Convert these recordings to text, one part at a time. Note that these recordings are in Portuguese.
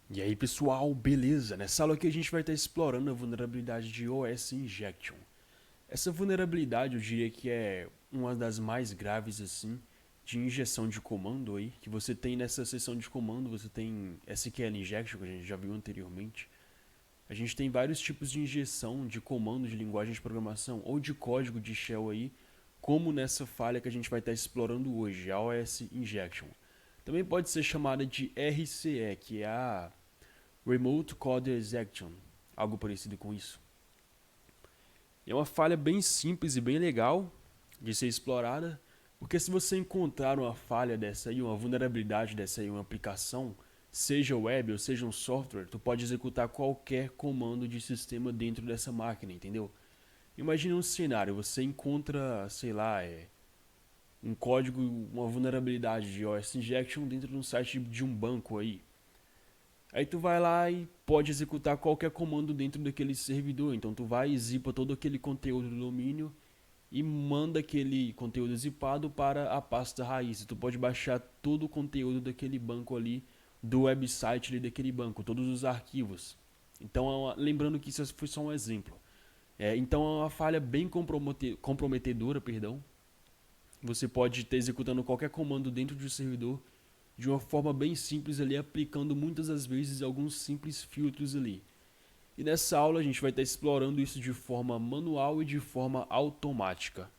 E aí pessoal, beleza? Nessa aula aqui a gente vai estar explorando a vulnerabilidade de OS Injection. Essa vulnerabilidade eu diria que é uma das mais graves assim de injeção de comando aí, que você tem nessa seção de comando, você tem SQL Injection, que a gente já viu anteriormente. A gente tem vários tipos de injeção de comando de linguagem de programação ou de código de shell aí, como nessa falha que a gente vai estar explorando hoje, a OS Injection. Também pode ser chamada de RCE, que é a Remote Code Execution, algo parecido com isso. É uma falha bem simples e bem legal de ser explorada, porque se você encontrar uma falha dessa aí, uma vulnerabilidade dessa aí, uma aplicação, seja web ou seja um software, tu pode executar qualquer comando de sistema dentro dessa máquina, entendeu? Imagine um cenário, você encontra, sei lá, um código, uma vulnerabilidade de OS Injection dentro de um site de um banco aí. Aí tu vai lá e pode executar qualquer comando dentro daquele servidor. Então tu vai e zipa todo aquele conteúdo do domínio e manda aquele conteúdo zipado para a pasta raiz. Tu pode baixar todo o conteúdo daquele banco ali, do website ali daquele banco, todos os arquivos. Então, lembrando que isso foi só um exemplo. Então é uma falha bem comprometedora, perdão. Você pode estar executando qualquer comando dentro de um servidor de uma forma bem simples ali, aplicando muitas das vezes alguns simples filtros ali. E nessa aula a gente vai estar explorando isso de forma manual e de forma automática.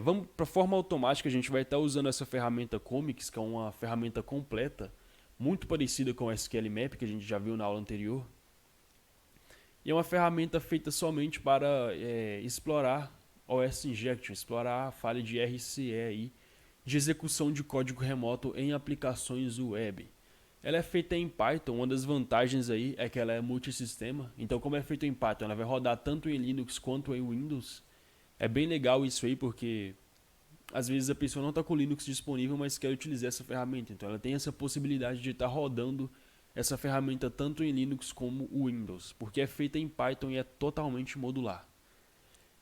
Vamos para a forma automática, a gente vai estar usando essa ferramenta Comics, que é uma ferramenta completa, muito parecida com o SQL Map, que a gente já viu na aula anterior. E é uma ferramenta feita somente para explorar OS Injection, explorar a falha de RCE aí, de execução de código remoto em aplicações web. Ela é feita em Python, uma das vantagens aí é que ela é multissistema. Então, como é feito em Python, ela vai rodar tanto em Linux quanto em Windows. É bem legal isso aí, porque às vezes a pessoa não está com o Linux disponível, mas quer utilizar essa ferramenta. Então, ela tem essa possibilidade de estar rodando essa ferramenta tanto em Linux como Windows, porque é feita em Python e é totalmente modular.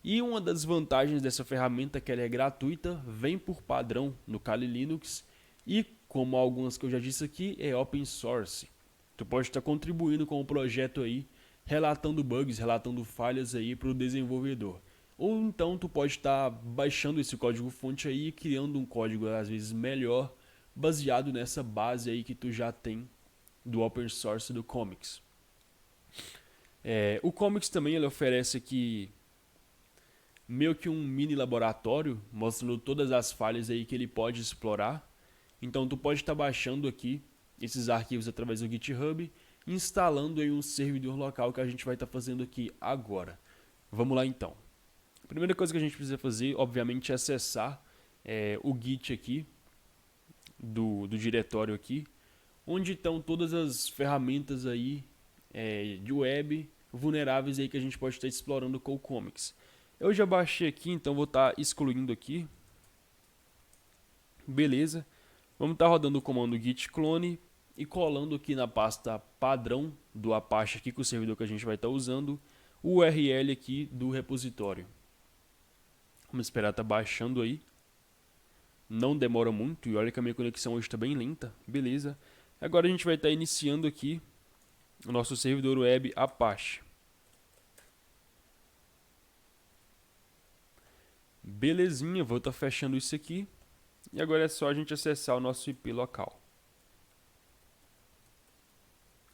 E uma das vantagens dessa ferramenta é que ela é gratuita, vem por padrão no Kali Linux e, como algumas que eu já disse aqui, é open source. Tu pode estar contribuindo com o projeto aí, relatando bugs, relatando falhas aí para o desenvolvedor. Ou então tu pode estar baixando esse código fonte aí e criando um código às vezes melhor, baseado nessa base aí que tu já tem do open source do Comics. O Comics também ele oferece aqui meio que um mini laboratório, mostrando todas as falhas aí que ele pode explorar. Então tu pode estar baixando aqui esses arquivos através do GitHub, instalando em um servidor local que a gente vai estar fazendo aqui agora. Vamos lá então. A primeira coisa que a gente precisa fazer, obviamente, é acessar o Git aqui, do diretório aqui, onde estão todas as ferramentas aí de web vulneráveis aí que a gente pode estar explorando com o Comics. Eu já baixei aqui, então vou estar excluindo aqui. Beleza. Vamos estar rodando o comando git clone e colando aqui na pasta padrão do Apache aqui, com o servidor que a gente vai estar usando, o URL aqui do repositório. Vamos esperar estar baixando aí. Não demora muito e olha que a minha conexão hoje está bem lenta. Beleza. Agora a gente vai estar iniciando aqui o nosso servidor web Apache. Belezinha, vou estar fechando isso aqui. E agora é só a gente acessar o nosso IP local.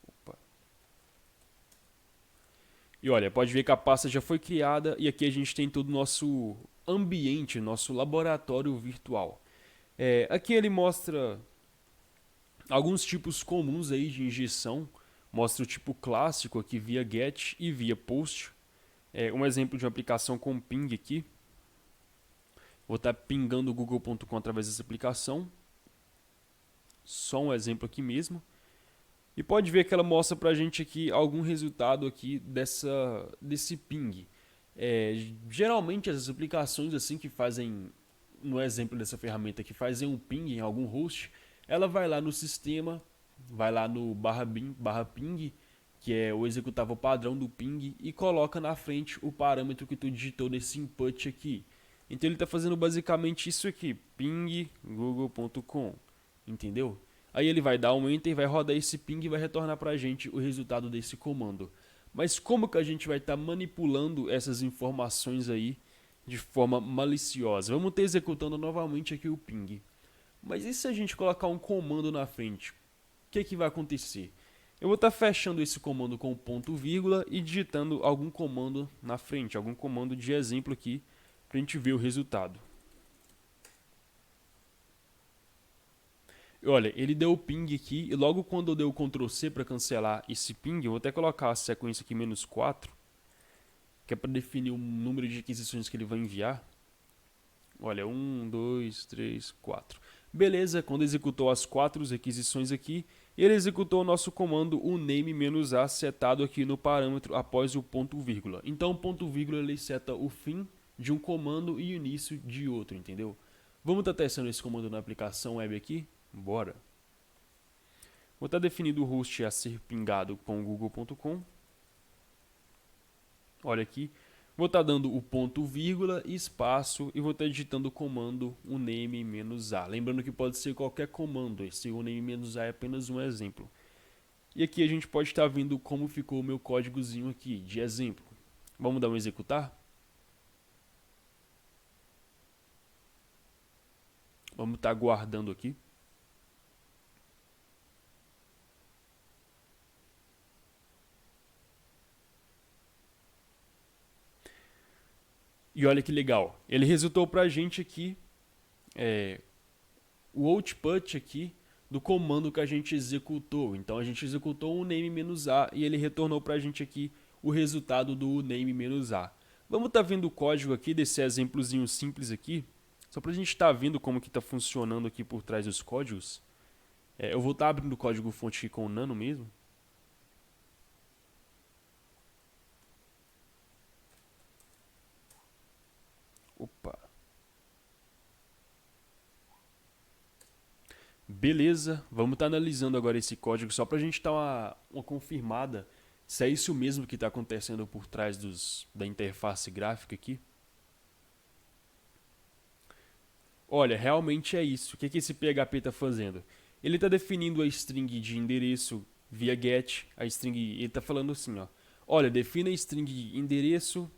Opa. E olha, pode ver que a pasta já foi criada e aqui a gente tem todo o nosso ambiente, nosso laboratório virtual. Aqui ele mostra alguns tipos comuns aí de injeção. Mostra o tipo clássico aqui via GET e via POST. Um exemplo de uma aplicação com ping aqui. Vou estar pingando o google.com através dessa aplicação. Só um exemplo aqui mesmo. E pode ver que ela mostra pra gente aqui algum resultado aqui desse ping. Geralmente essas aplicações assim que fazem, no exemplo dessa ferramenta que fazem um ping em algum host, ela vai lá no sistema, vai lá no /ping, que é o executável padrão do ping, e coloca na frente o parâmetro que tu digitou nesse input aqui. Então ele está fazendo basicamente isso aqui, ping google.com, entendeu? Aí ele vai dar um enter, vai rodar esse ping e vai retornar para a gente o resultado desse comando. Mas como que a gente vai estar manipulando essas informações aí de forma maliciosa? Vamos estar executando novamente aqui o ping. Mas e se a gente colocar um comando na frente? O que vai acontecer? Eu vou estar fechando esse comando com ponto vírgula e digitando algum comando na frente, algum comando de exemplo aqui, para a gente ver o resultado. Olha, ele deu o ping aqui, e logo quando eu dei o Ctrl C para cancelar esse ping, eu vou até colocar a sequência aqui -4, que é para definir o número de requisições que ele vai enviar. Olha, 1, 2, 3, 4. Beleza, quando executou as 4 requisições aqui, ele executou o nosso comando uname-a setado aqui no parâmetro após o ponto vírgula. Então o ponto vírgula ele seta o fim de um comando e o início de outro, entendeu? Vamos estar testando esse comando na aplicação web aqui? Bora! Vou estar definindo o host a ser pingado com google.com. Olha aqui. Vou estar dando o ponto vírgula, espaço e vou estar digitando o comando uname-a. Lembrando que pode ser qualquer comando, esse uname-a é apenas um exemplo. E aqui a gente pode estar vendo como ficou o meu códigozinho aqui, de exemplo. Vamos dar um executar? Vamos estar guardando aqui. E olha que legal, ele resultou para a gente aqui o output aqui do comando que a gente executou. Então a gente executou o name-a e ele retornou para a gente aqui o resultado do name-a. Vamos estar vendo o código aqui desse exemplozinho simples aqui, só para a gente estar vendo como que está funcionando aqui por trás dos códigos. Eu vou estar abrindo o código fonte aqui com o nano mesmo. Opa. Beleza, vamos estar analisando agora esse código só para a gente dar uma confirmada se é isso mesmo que está acontecendo por trás da interface gráfica aqui. Olha, realmente é isso. O que esse PHP está fazendo? Ele está definindo a string de endereço via get. A string, ele está falando assim, ó. Olha, defina a string de endereço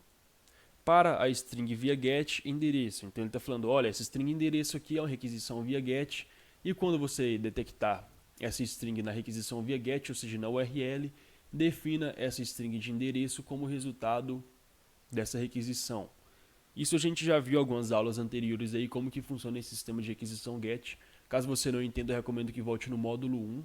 para a string via get endereço. Então ele está falando, olha, essa string endereço aqui é uma requisição via get. E quando você detectar essa string na requisição via get, ou seja, na URL, defina essa string de endereço como resultado dessa requisição. Isso a gente já viu em algumas aulas anteriores aí, como que funciona esse sistema de requisição GET. Caso você não entenda, eu recomendo que volte no módulo 1,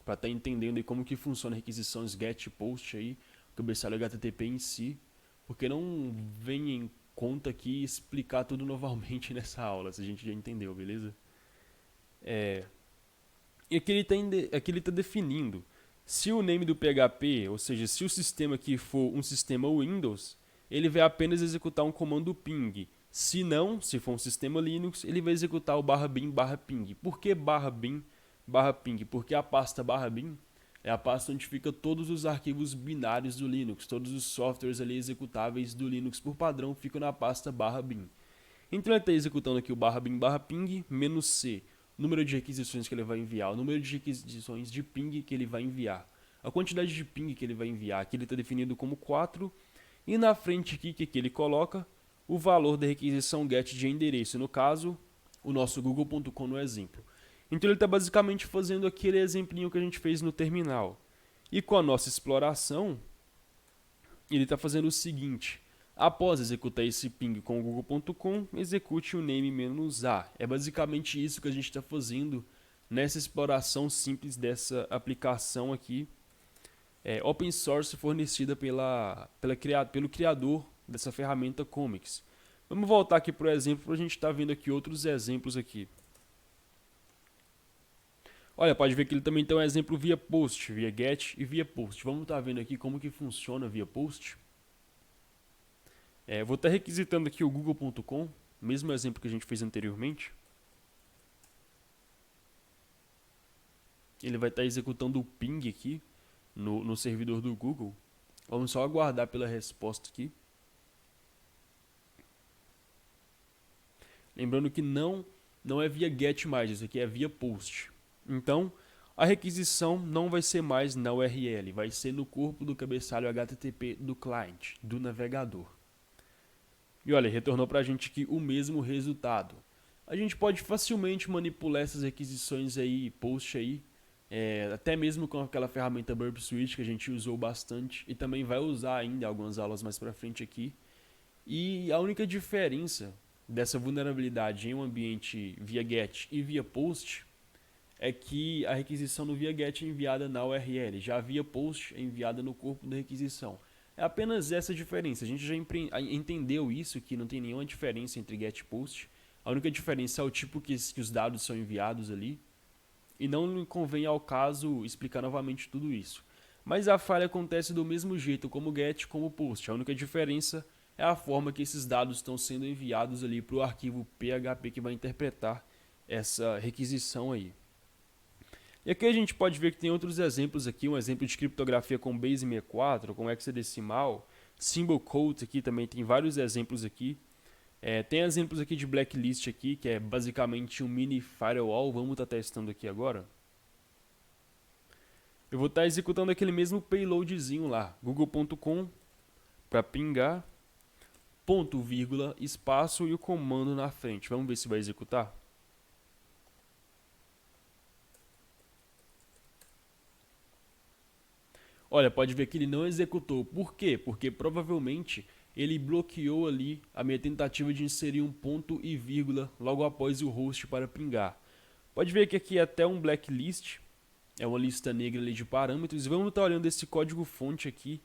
para estar entendendo aí como que funciona a requisição GET e POST aí, o cabeçalho HTTP em si, porque não vem em conta aqui explicar tudo novamente nessa aula, se a gente já entendeu, beleza? E aqui ele está definindo, se o name do PHP, ou seja, se o sistema aqui for um sistema Windows, ele vai apenas executar um comando ping. Se não, se for um sistema Linux, ele vai executar o /bin/ping. Por que /bin/ping? Porque a pasta /bin é a pasta onde fica todos os arquivos binários do Linux, todos os softwares ali executáveis do Linux por padrão ficam na pasta /bin. Então ele está executando aqui o /bin/ping -c, número de requisições que ele vai enviar, o número de requisições de ping que ele vai enviar, a quantidade de ping que ele vai enviar, aqui ele está definido como 4, e na frente aqui que ele coloca o valor da requisição get de endereço, no caso, o nosso google.com no exemplo. Então ele está basicamente fazendo aquele exemplinho que a gente fez no terminal. E com a nossa exploração, ele está fazendo o seguinte: após executar esse ping com o google.com, execute o name-a. É basicamente isso que a gente está fazendo nessa exploração simples dessa aplicação aqui, open source, fornecida pelo criador dessa ferramenta Comics. Vamos voltar aqui para o exemplo para a gente estar vendo aqui outros exemplos aqui. Olha, pode ver que ele também tem um exemplo via post, via get e via post. Vamos estar vendo aqui como que funciona via post. Vou estar requisitando aqui o google.com, mesmo exemplo que a gente fez anteriormente. Ele vai estar executando o ping aqui no servidor do Google. Vamos só aguardar pela resposta aqui. Lembrando que não é via get mais, isso aqui é via post. Então, a requisição não vai ser mais na URL, vai ser no corpo do cabeçalho HTTP do cliente, do navegador. E olha, retornou para a gente aqui o mesmo resultado. A gente pode facilmente manipular essas requisições aí, post aí, até mesmo com aquela ferramenta Burp Suite que a gente usou bastante e também vai usar ainda em algumas aulas mais para frente aqui. E a única diferença dessa vulnerabilidade em um ambiente via GET e via POST é que a requisição no via GET é enviada na URL, já via POST é enviada no corpo da requisição. É apenas essa diferença. A gente já entendeu isso, que não tem nenhuma diferença entre GET e POST. A única diferença é o tipo que os dados são enviados ali. E não convém ao caso explicar novamente tudo isso. Mas a falha acontece do mesmo jeito como GET como POST. A única diferença é a forma que esses dados estão sendo enviados ali para o arquivo PHP que vai interpretar essa requisição aí. E aqui a gente pode ver que tem outros exemplos aqui, um exemplo de criptografia com base 64, com hexadecimal, symbol code aqui também tem vários exemplos aqui. Tem exemplos aqui de blacklist aqui, que é basicamente um mini firewall, vamos estar testando aqui agora. Eu vou estar executando aquele mesmo payloadzinho lá, google.com, para pingar, ponto, vírgula, espaço e o comando na frente. Vamos ver se vai executar. Olha, pode ver que ele não executou. Por quê? Porque provavelmente ele bloqueou ali a minha tentativa de inserir um ponto e vírgula logo após o host para pingar. Pode ver que aqui é até um blacklist, é uma lista negra ali de parâmetros. E vamos estar olhando esse código fonte aqui,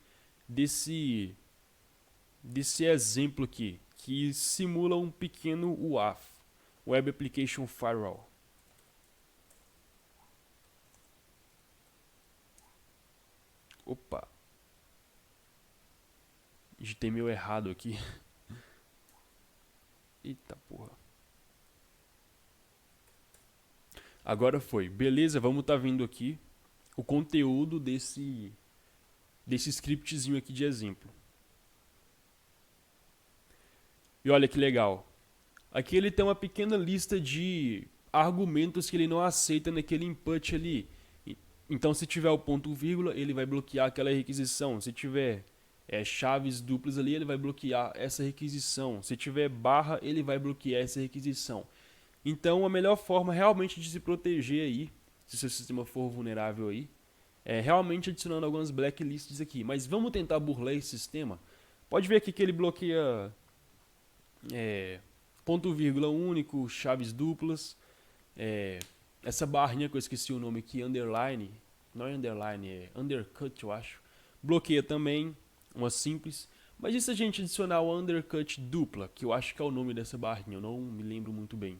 desse exemplo aqui, que simula um pequeno WAF, Web Application Firewall. Opa, digitei meio errado aqui. Eita porra. Agora foi. Beleza, vamos estar vendo aqui o conteúdo desse scriptzinho aqui de exemplo. E olha que legal. Aqui ele tem uma pequena lista de argumentos que ele não aceita naquele input ali. Então, se tiver o ponto vírgula, ele vai bloquear aquela requisição. Se tiver chaves duplas ali, ele vai bloquear essa requisição. Se tiver barra, ele vai bloquear essa requisição. Então, a melhor forma realmente de se proteger aí, se seu sistema for vulnerável aí, é realmente adicionando algumas blacklists aqui. Mas vamos tentar burlar esse sistema. Pode ver aqui que ele bloqueia ponto vírgula único, chaves duplas, essa barrinha que eu esqueci o nome aqui, underline, não é underline, é undercut eu acho, bloqueia também, uma simples. Mas e se a gente adicionar o undercut dupla, que eu acho que é o nome dessa barrinha, eu não me lembro muito bem.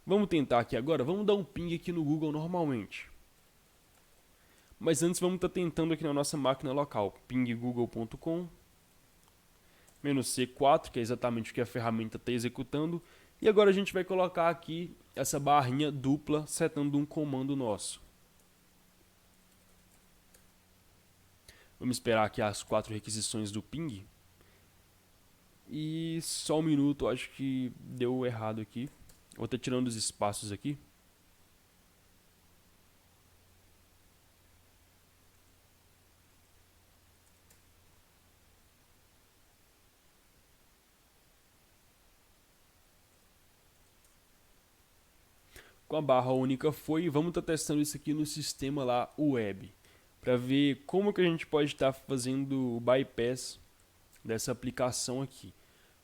Vamos tentar aqui agora, vamos dar um ping aqui no Google normalmente. Mas antes vamos estar tentando aqui na nossa máquina local, ping google.com, "-c4", que é exatamente o que a ferramenta está executando. E agora a gente vai colocar aqui essa barrinha dupla, setando um comando nosso. Vamos esperar aqui as 4 requisições do ping. E só um minuto, acho que deu errado aqui. Vou estar tirando os espaços aqui. Com a barra única foi, vamos estar testando isso aqui no sistema lá web, para ver como que a gente pode estar fazendo o bypass dessa aplicação aqui.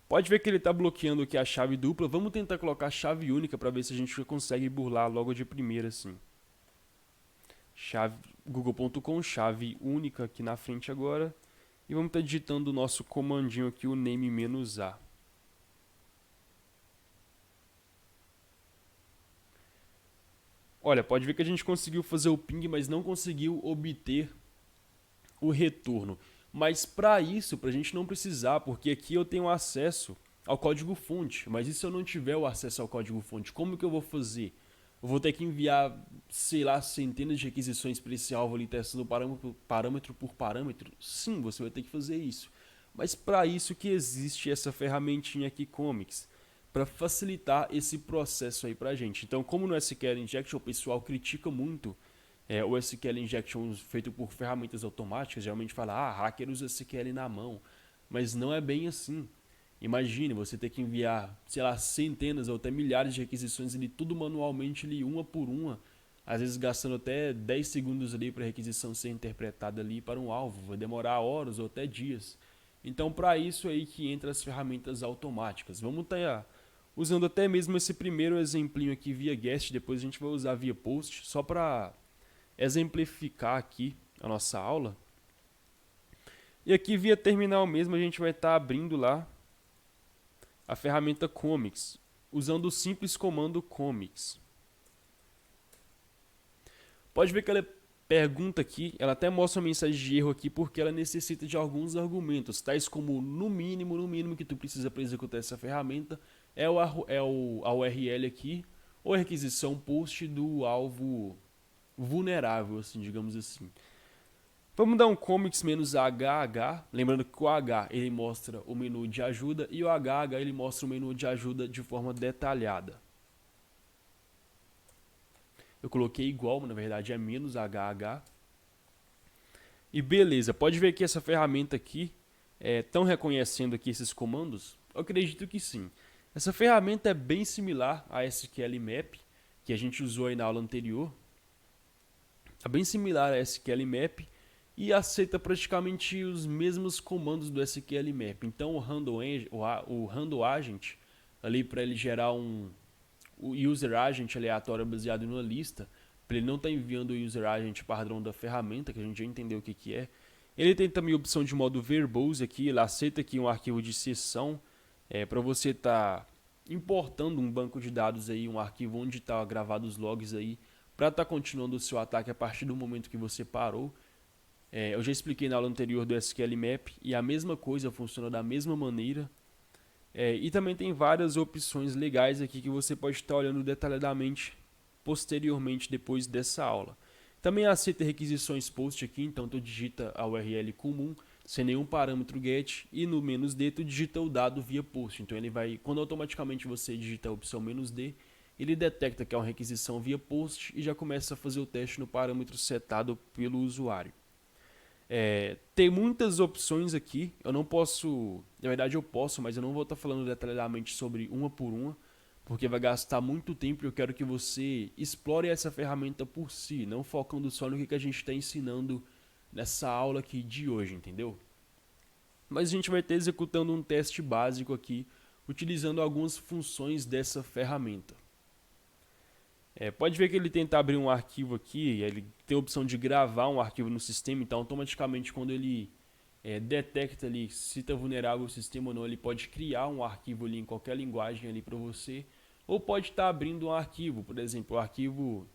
Pode ver que ele está bloqueando aqui a chave dupla. Vamos tentar colocar a chave única para ver se a gente consegue burlar logo de primeira assim. Chave google.com, chave única aqui na frente agora. E vamos estar digitando o nosso comandinho aqui, o name-a. Olha, pode ver que a gente conseguiu fazer o ping, mas não conseguiu obter o retorno. Mas para isso, para a gente não precisar, porque aqui eu tenho acesso ao código-fonte. Mas e se eu não tiver o acesso ao código-fonte, como que eu vou fazer? Eu vou ter que enviar, sei lá, centenas de requisições para esse alvo ali, testando parâmetro por parâmetro? Sim, você vai ter que fazer isso. Mas para isso que existe essa ferramentinha aqui, Comics, para facilitar esse processo aí para a gente. Então, como no SQL Injection o pessoal critica muito o SQL Injection feito por ferramentas automáticas, geralmente fala, hacker usa SQL na mão, mas não é bem assim. Imagine você ter que enviar, sei lá, centenas ou até milhares de requisições ali, tudo manualmente ali, uma por uma, às vezes gastando até 10 segundos ali para a requisição ser interpretada ali para um alvo, vai demorar horas ou até dias. Então, para isso aí que entra as ferramentas automáticas. Vamos estar usando até mesmo esse primeiro exemplinho aqui via guest, depois a gente vai usar via post, só para exemplificar aqui a nossa aula. E aqui via terminal mesmo a gente vai estar abrindo lá a ferramenta Comics, usando o simples comando Comics. Pode ver que ela pergunta aqui, ela até mostra uma mensagem de erro aqui porque ela necessita de alguns argumentos, tais como no mínimo que tu precisa para executar essa ferramenta é a URL aqui, ou a requisição post do alvo vulnerável, assim, digamos assim. Vamos dar um comics -HH, lembrando que o H ele mostra o menu de ajuda e o HH ele mostra o menu de ajuda de forma detalhada. Eu coloquei igual, mas na verdade é -HH. E beleza, pode ver que essa ferramenta aqui estão reconhecendo aqui esses comandos? Eu acredito que sim. Essa ferramenta é bem similar a SQL Map, que a gente usou aí na aula anterior. É bem similar a SQL Map e aceita praticamente os mesmos comandos do SQL Map. Então o handle agent, ali para ele gerar o user agent aleatório baseado em uma lista, para ele não estar enviando o user agent padrão da ferramenta, que a gente já entendeu o que é. Ele tem também a opção de modo verbose aqui, ele aceita aqui um arquivo de sessão, para você estar importando um banco de dados aí, um arquivo onde está gravados os logs aí, para estar continuando o seu ataque a partir do momento que você parou. Eu já expliquei na aula anterior do SQL Map e a mesma coisa funciona da mesma maneira. E também tem várias opções legais aqui que você pode estar olhando detalhadamente posteriormente depois dessa aula. Também aceita requisições post aqui, então tu digita a URL comum sem nenhum parâmetro get e no "-d" tu digita o dado via post. Então ele vai, quando automaticamente você digita a opção "-d", ele detecta que é uma requisição via post e já começa a fazer o teste no parâmetro setado pelo usuário. Tem muitas opções aqui, eu não posso, na verdade eu posso, mas eu não vou estar falando detalhadamente sobre uma por uma, porque vai gastar muito tempo e eu quero que você explore essa ferramenta por si, não focando só no que a gente está ensinando nessa aula aqui de hoje, entendeu? Mas a gente vai estar executando um teste básico aqui, utilizando algumas funções dessa ferramenta. Pode ver que ele tenta abrir um arquivo aqui, ele tem a opção de gravar um arquivo no sistema, então automaticamente quando ele detecta ali se está vulnerável o sistema ou não, ele pode criar um arquivo ali em qualquer linguagem ali para você, ou pode estar abrindo um arquivo, por exemplo, o arquivo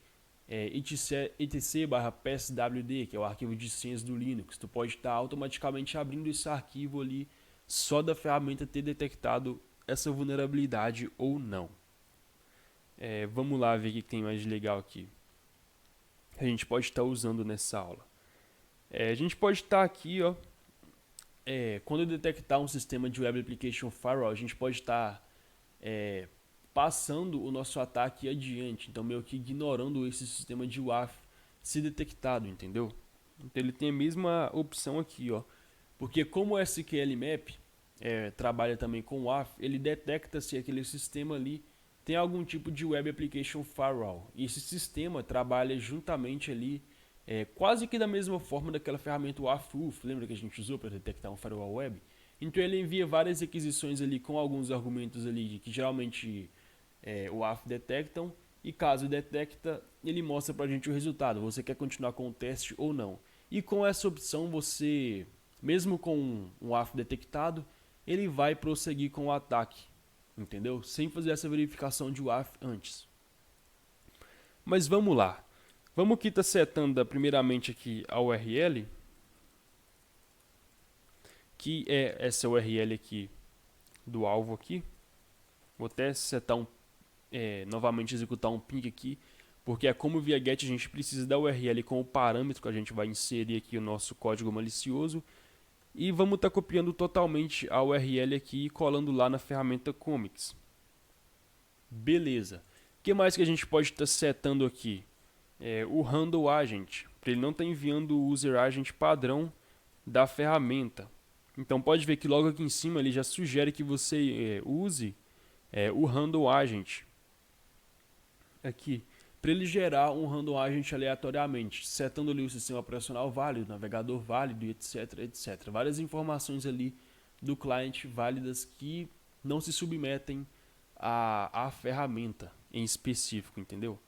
etc/pswd, que é o arquivo de senhas do Linux. Tu pode estar automaticamente abrindo esse arquivo ali só da ferramenta ter detectado essa vulnerabilidade ou não. Vamos lá ver o que tem mais de legal aqui. A gente pode estar usando nessa aula. A gente pode estar aqui, ó, quando detectar um sistema de Web Application Firewall, a gente pode estar passando o nosso ataque adiante, então meio que ignorando esse sistema de WAF se detectado, entendeu? Então ele tem a mesma opção aqui, ó, porque como o SQL Map trabalha também com WAF, ele detecta se aquele sistema ali tem algum tipo de Web Application Firewall. E esse sistema trabalha juntamente ali, quase que da mesma forma daquela ferramenta WAF-UF, lembra que a gente usou para detectar um firewall web? Então ele envia várias requisições ali com alguns argumentos ali que geralmente o WAF detectam, e caso detecta, ele mostra para a gente o resultado, você quer continuar com o teste ou não. E com essa opção você, mesmo com um WAF detectado, ele vai prosseguir com o ataque. Entendeu? Sem fazer essa verificação de WAF antes. Mas vamos lá. Vamos aqui estar setando primeiramente aqui a URL, que é essa URL aqui do alvo aqui. Vou até setar novamente executar um ping aqui, porque como via get a gente precisa da URL com o parâmetro que a gente vai inserir aqui o nosso código malicioso. E vamos estar copiando totalmente a URL aqui e colando lá na ferramenta Comics. Beleza. O que mais que a gente pode estar setando aqui? O handle agent, para ele não estar enviando o user agent padrão da ferramenta. Então pode ver que logo aqui em cima ele já sugere que você use o handle agent aqui, para ele gerar um handle agent aleatoriamente, setando ali o sistema operacional válido, navegador válido, etc, etc. Várias informações ali do cliente válidas que não se submetem à ferramenta em específico, entendeu?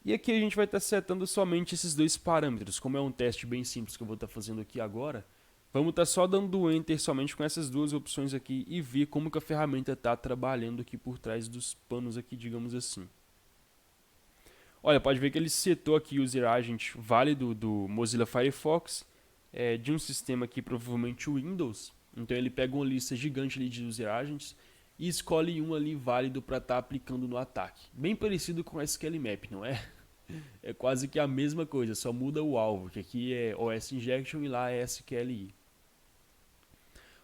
E aqui a gente vai estar setando somente esses dois parâmetros. Como é um teste bem simples que eu vou estar fazendo aqui agora, vamos estar só dando Enter somente com essas duas opções aqui e ver como que a ferramenta está trabalhando aqui por trás dos panos aqui, digamos assim. Olha, pode ver que ele setou aqui o user agent válido do Mozilla Firefox, de um sistema aqui, provavelmente o Windows. Então ele pega uma lista gigante ali de user agents e escolhe um ali válido para estar aplicando no ataque. Bem parecido com o SQL Map, não é? É quase que a mesma coisa, só muda o alvo, que aqui é OS Injection e lá é SQLI.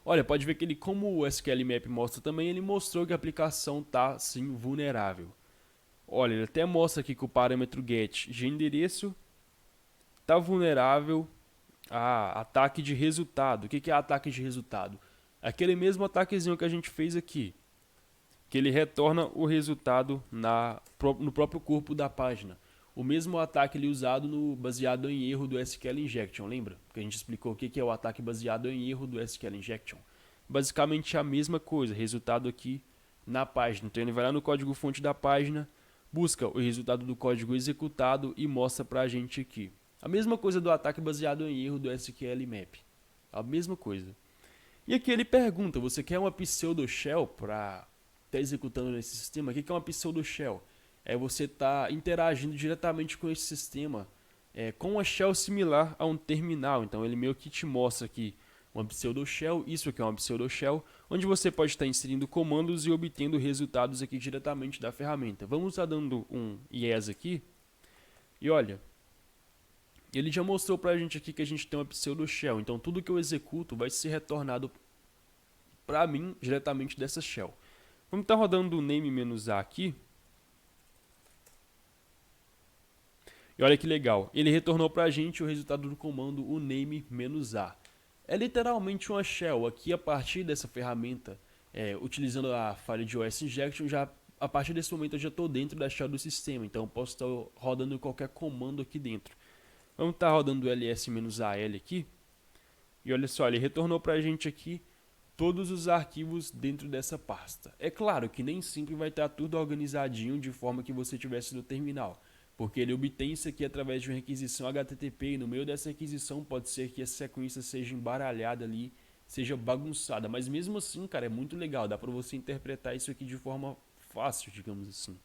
Olha, pode ver que ele, como o SQL Map mostra também, ele mostrou que a aplicação está sim vulnerável. Olha, ele até mostra aqui que o parâmetro get de endereço está vulnerável a ataque de resultado. O que é ataque de resultado? Aquele mesmo ataquezinho que a gente fez aqui, que ele retorna o resultado no próprio corpo da página. O mesmo ataque ali usado baseado em erro do SQL Injection, lembra? Que a gente explicou o que é o ataque baseado em erro do SQL Injection. Basicamente a mesma coisa, resultado aqui na página. Então ele vai lá no código-fonte da página, busca o resultado do código executado e mostra pra gente aqui. A mesma coisa do ataque baseado em erro do SQL Map. A mesma coisa. E aqui ele pergunta, você quer uma pseudo shell para estar executando nesse sistema? O que é uma pseudo shell? É você estar interagindo diretamente com esse sistema com uma shell similar a um terminal. Então ele meio que te mostra aqui uma pseudo shell, isso aqui é uma pseudo shell, onde você pode estar inserindo comandos e obtendo resultados aqui diretamente da ferramenta. Vamos estar dando um yes aqui. E olha, ele já mostrou pra gente aqui que a gente tem uma pseudo shell. Então tudo que eu executo vai ser retornado para mim diretamente dessa shell. Vamos estar rodando o name-a aqui. E olha que legal, ele retornou para a gente o resultado do comando o name-a. É literalmente uma shell. Aqui a partir dessa ferramenta, utilizando a falha de OS Injection, a partir desse momento eu já estou dentro da shell do sistema. Então eu posso estar rodando qualquer comando aqui dentro. Vamos estar rodando o ls-al aqui. E olha só, ele retornou para a gente aqui todos os arquivos dentro dessa pasta. É claro que nem sempre vai estar tudo organizadinho de forma que você tivesse no terminal, porque ele obtém isso aqui através de uma requisição HTTP e no meio dessa requisição pode ser que a sequência seja embaralhada ali, seja bagunçada, mas mesmo assim, cara, é muito legal, dá para você interpretar isso aqui de forma fácil, digamos assim.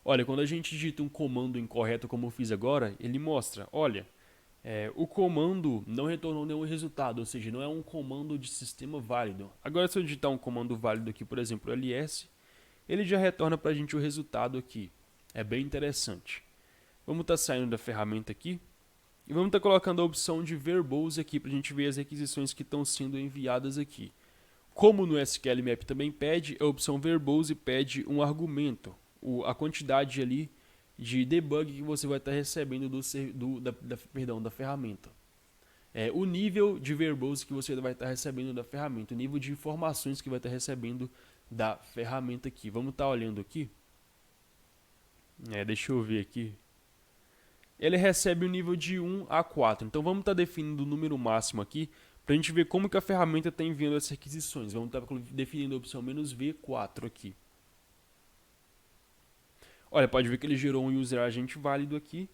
Olha, quando a gente digita um comando incorreto como eu fiz agora, ele mostra, olha, o comando não retornou nenhum resultado, ou seja, não é um comando de sistema válido. Agora se eu digitar um comando válido aqui, por exemplo, ls, ele já retorna para a gente o resultado aqui. É bem interessante. Vamos estar saindo da ferramenta aqui e vamos estar colocando a opção de verbose aqui para a gente ver as requisições que estão sendo enviadas aqui. Como no SQL Map também pede, a opção verbose pede um argumento, a quantidade ali de debug que você vai estar recebendo da ferramenta. O nível de verbose que você vai estar recebendo da ferramenta, o nível de informações que vai estar recebendo da ferramenta aqui. Vamos estar olhando aqui. Deixa eu ver aqui. Ele recebe o nível de 1 a 4. Então vamos estar definindo o número máximo aqui para a gente ver como que a ferramenta está enviando as requisições. Vamos estar definindo a opção "-v4" aqui. Olha, pode ver que ele gerou um user agent válido aqui.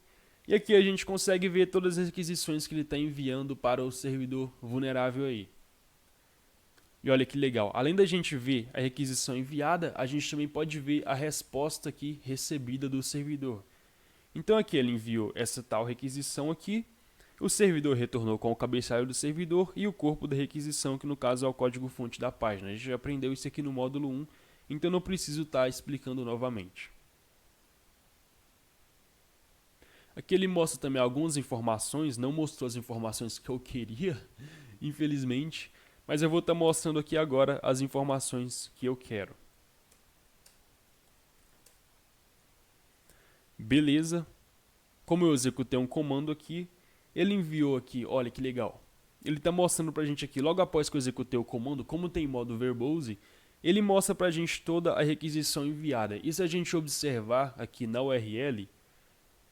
E aqui a gente consegue ver todas as requisições que ele está enviando para o servidor vulnerável aí. E olha que legal, além da gente ver a requisição enviada, a gente também pode ver a resposta aqui recebida do servidor. Então aqui ele enviou essa tal requisição aqui, o servidor retornou com o cabeçalho do servidor e o corpo da requisição, que no caso é o código-fonte da página. A gente já aprendeu isso aqui no módulo 1, então não preciso estar explicando novamente. Aqui ele mostra também algumas informações, não mostrou as informações que eu queria, infelizmente, mas eu vou estar mostrando aqui agora as informações que eu quero. Beleza. Como eu executei um comando aqui, ele enviou aqui, olha que legal. Ele está mostrando para a gente aqui, logo após que eu executei o comando, como tem modo verbose, ele mostra para a gente toda a requisição enviada. E se a gente observar aqui na URL,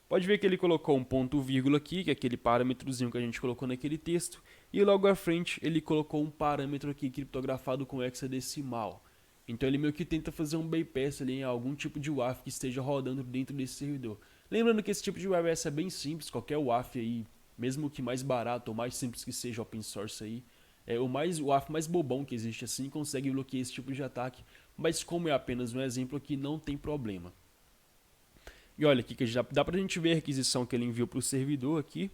pode ver que ele colocou um ponto vírgula aqui, que é aquele parâmetrozinho que a gente colocou naquele texto, e logo à frente ele colocou um parâmetro aqui criptografado com hexadecimal. Então ele meio que tenta fazer um bypass ali em algum tipo de WAF que esteja rodando dentro desse servidor. Lembrando que esse tipo de WAF é bem simples, qualquer WAF aí, mesmo que mais barato ou mais simples que seja open source aí, o WAF mais bobão que existe assim consegue bloquear esse tipo de ataque, mas como é apenas um exemplo aqui, não tem problema. E olha aqui que já dá pra gente ver a requisição que ele enviou para o servidor aqui,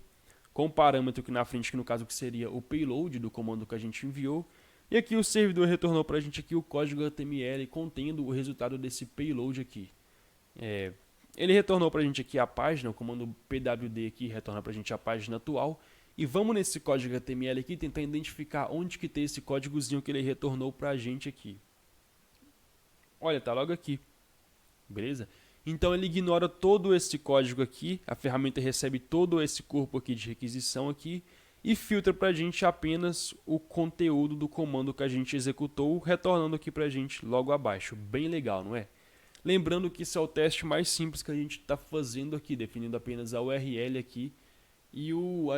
com o parâmetro aqui na frente, que no caso que seria o payload do comando que a gente enviou. E aqui o servidor retornou para a gente aqui o código HTML contendo o resultado desse payload aqui. Ele retornou para a gente aqui a página, o comando pwd aqui retorna para a gente a página atual. E vamos nesse código HTML aqui tentar identificar onde que tem esse códigozinho que ele retornou para a gente aqui. Olha, tá logo aqui. Beleza? Então ele ignora todo esse código aqui, a ferramenta recebe todo esse corpo aqui de requisição aqui e filtra para a gente apenas o conteúdo do comando que a gente executou, retornando aqui para a gente logo abaixo. Bem legal, não é? Lembrando que esse é o teste mais simples que a gente está fazendo aqui, definindo apenas a URL aqui e o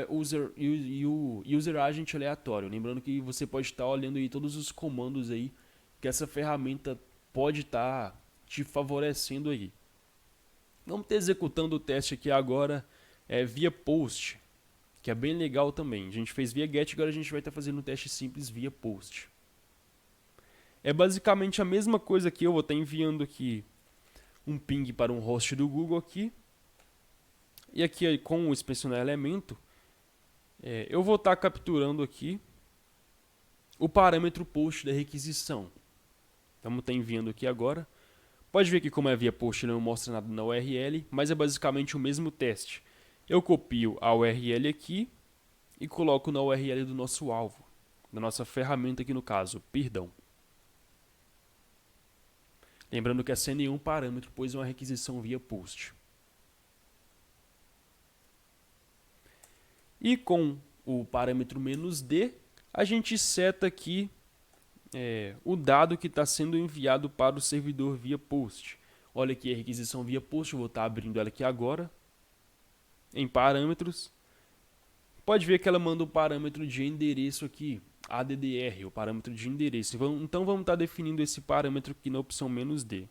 user agent aleatório. Lembrando que você pode estar olhando aí todos os comandos aí que essa ferramenta pode estar te favorecendo aí. Vamos estar executando o teste aqui agora via post, que é bem legal também. A gente fez via get, agora a gente vai estar fazendo um teste simples via post. É basicamente a mesma coisa aqui, eu vou estar enviando aqui um ping para um host do Google aqui. E aqui com o inspecionar elemento, eu vou estar capturando aqui o parâmetro post da requisição. Vamos estar enviando aqui agora. Pode ver que como é via post ele não mostra nada na URL, mas é basicamente o mesmo teste. Eu copio a URL aqui e coloco na URL do nosso alvo, da nossa ferramenta aqui no caso, perdão. Lembrando que é sem nenhum parâmetro, pois é uma requisição via post. E com o parâmetro "-d", a gente seta aqui o dado que está sendo enviado para o servidor via post. Olha aqui a requisição via post, eu vou estar abrindo ela aqui agora, em parâmetros. Pode ver que ela manda o parâmetro de endereço aqui, ADDR, o parâmetro de endereço. Então vamos estar definindo esse parâmetro aqui na opção "-d".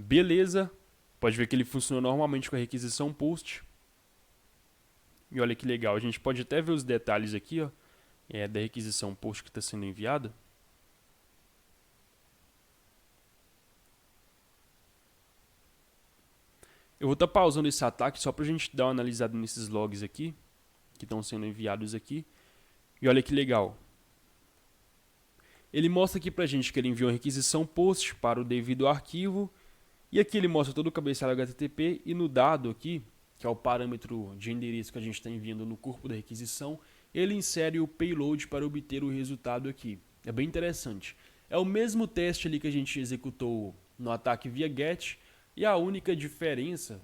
Beleza, pode ver que ele funciona normalmente com a requisição post. E olha que legal, a gente pode até ver os detalhes aqui, ó, da requisição post que está sendo enviada. Eu vou estar pausando esse ataque só para a gente dar uma analisada nesses logs aqui, que estão sendo enviados aqui. E olha que legal. Ele mostra aqui para a gente que ele enviou uma requisição post para o devido arquivo. E aqui ele mostra todo o cabeçalho HTTP e no dado aqui, que é o parâmetro de endereço que a gente está enviando no corpo da requisição, ele insere o payload para obter o resultado aqui. É bem interessante. É o mesmo teste ali que a gente executou no ataque via GET, e a única diferença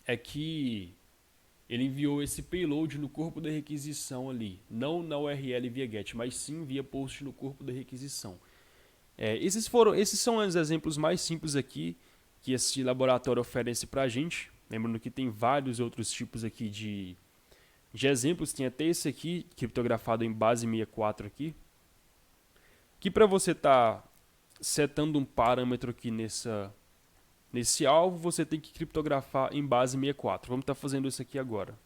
é que ele enviou esse payload no corpo da requisição ali, não na URL via GET, mas sim via post no corpo da requisição. Esses são os exemplos mais simples aqui que esse laboratório oferece para a gente. Lembrando que tem vários outros tipos aqui de exemplos. Tem até esse aqui, criptografado em base 64 aqui. Que para você estar setando um parâmetro aqui nesse alvo, você tem que criptografar em base 64. Vamos estar fazendo isso aqui agora.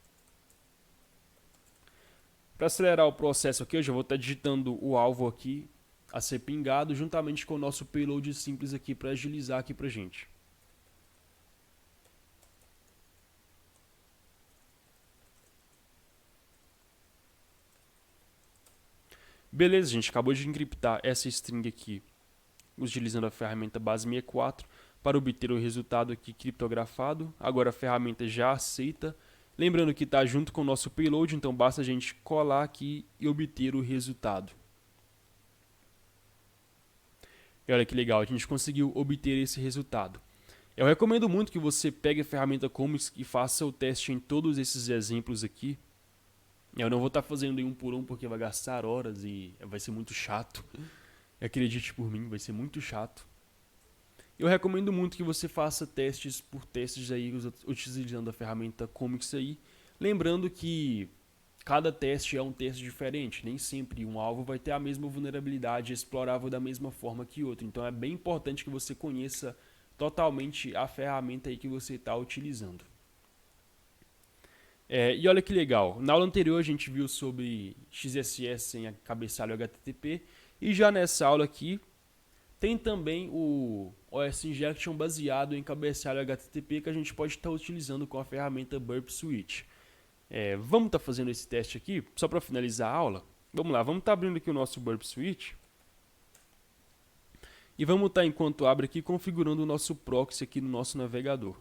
Para acelerar o processo aqui, eu já vou estar digitando o alvo aqui a ser pingado juntamente com o nosso payload simples aqui para agilizar aqui para a gente. Beleza, gente, acabou de encriptar essa string aqui utilizando a ferramenta base64 para obter o resultado aqui criptografado. Agora a ferramenta já aceita. Lembrando que está junto com o nosso payload, então basta a gente colar aqui e obter o resultado. E olha que legal, a gente conseguiu obter esse resultado. Eu recomendo muito que você pegue a ferramenta Comics e faça o teste em todos esses exemplos aqui. Eu não vou estar fazendo um por um porque vai gastar horas e vai ser muito chato. Acredite por mim, vai ser muito chato. Eu recomendo muito que você faça testes por testes aí, utilizando a ferramenta Comics aí. Lembrando que cada teste é um teste diferente, nem sempre um alvo vai ter a mesma vulnerabilidade explorável da mesma forma que outro. Então é bem importante que você conheça totalmente a ferramenta aí que você está utilizando. E olha que legal, na aula anterior a gente viu sobre XSS sem cabeçalho HTTP e já nessa aula aqui tem também o OS Injection baseado em cabeçalho HTTP que a gente pode estar utilizando com a ferramenta Burp Suite. Vamos estar fazendo esse teste aqui, só para finalizar a aula. Vamos lá, vamos estar abrindo aqui o nosso Burp Suite. E vamos estar, enquanto abre aqui, configurando o nosso proxy aqui no nosso navegador.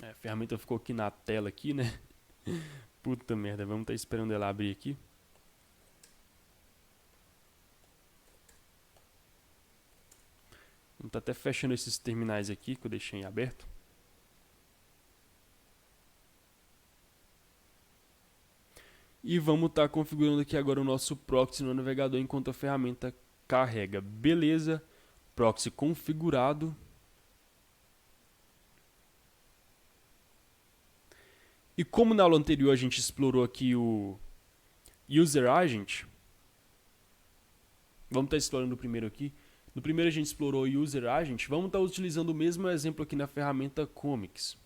A ferramenta ficou aqui na tela aqui, né? Puta merda, vamos estar esperando ela abrir aqui. Vamos estar até fechando esses terminais aqui que eu deixei em aberto. E vamos estar configurando aqui agora o nosso proxy no navegador enquanto a ferramenta carrega. Beleza, proxy configurado. E como na aula anterior a gente explorou aqui o User Agent, vamos estar explorando o primeiro aqui. No primeiro a gente explorou o User Agent, vamos estar utilizando o mesmo exemplo aqui na ferramenta Comics.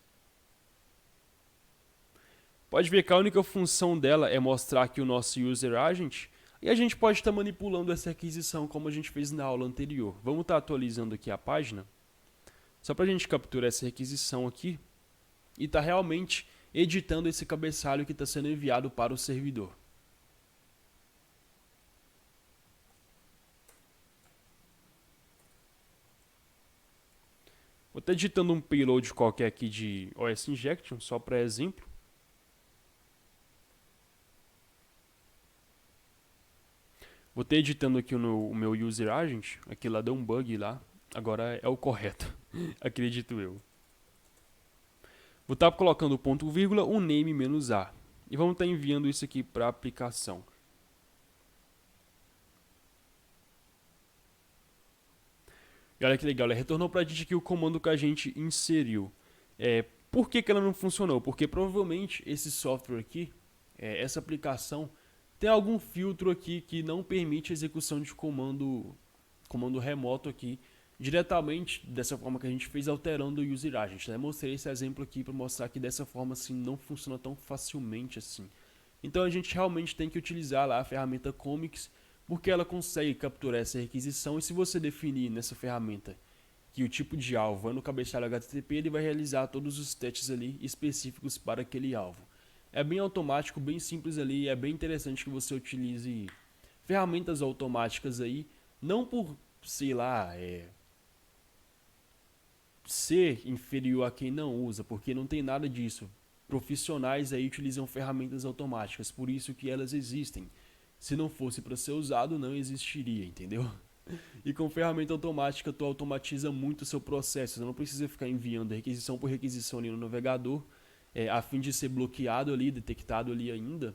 Pode ver que a única função dela é mostrar aqui o nosso User Agent e a gente pode estar manipulando essa requisição como a gente fez na aula anterior. Vamos estar atualizando aqui a página, só para a gente capturar essa requisição aqui e estar realmente editando esse cabeçalho que está sendo enviado para o servidor. Vou estar editando um payload qualquer aqui de OS Injection, só para exemplo. Vou estar editando aqui o meu User Agent, aqui lá deu um bug lá, agora é o correto, acredito eu. Vou estar colocando o ponto vírgula, o name menos "a". E vamos estar enviando isso aqui para a aplicação. E olha que legal, ela retornou para a gente aqui o comando que a gente inseriu. Por que ela não funcionou? Porque provavelmente esse software aqui, essa aplicação, tem algum filtro aqui que não permite a execução de comando remoto aqui, diretamente dessa forma que a gente fez, alterando o User Agent. Eu mostrei esse exemplo aqui para mostrar que dessa forma assim não funciona tão facilmente assim. Então a gente realmente tem que utilizar lá a ferramenta Comics, porque ela consegue capturar essa requisição e se você definir nessa ferramenta que o tipo de alvo é no cabeçalho HTTP, ele vai realizar todos os testes ali específicos para aquele alvo. É bem automático, bem simples ali, é bem interessante que você utilize ferramentas automáticas aí, não por, sei lá, ser inferior a quem não usa, porque não tem nada disso. Profissionais aí utilizam ferramentas automáticas, por isso que elas existem. Se não fosse para ser usado, não existiria, entendeu? E com ferramenta automática, tu automatiza muito o seu processo. Você não precisa ficar enviando requisição por requisição ali no navegador, a fim de ser bloqueado ali, detectado ali ainda.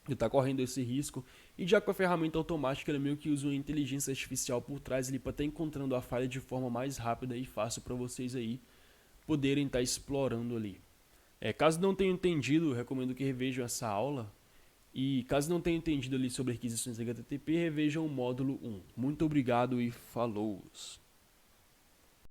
E tá correndo esse risco. E já com a ferramenta automática, ele meio que usa uma inteligência artificial por trás ali para estar encontrando a falha de forma mais rápida e fácil para vocês aí poderem estar explorando ali. Caso não tenham entendido, recomendo que revejam essa aula. E caso não tenham entendido ali sobre requisições HTTP, revejam o módulo 1. Muito obrigado e falou!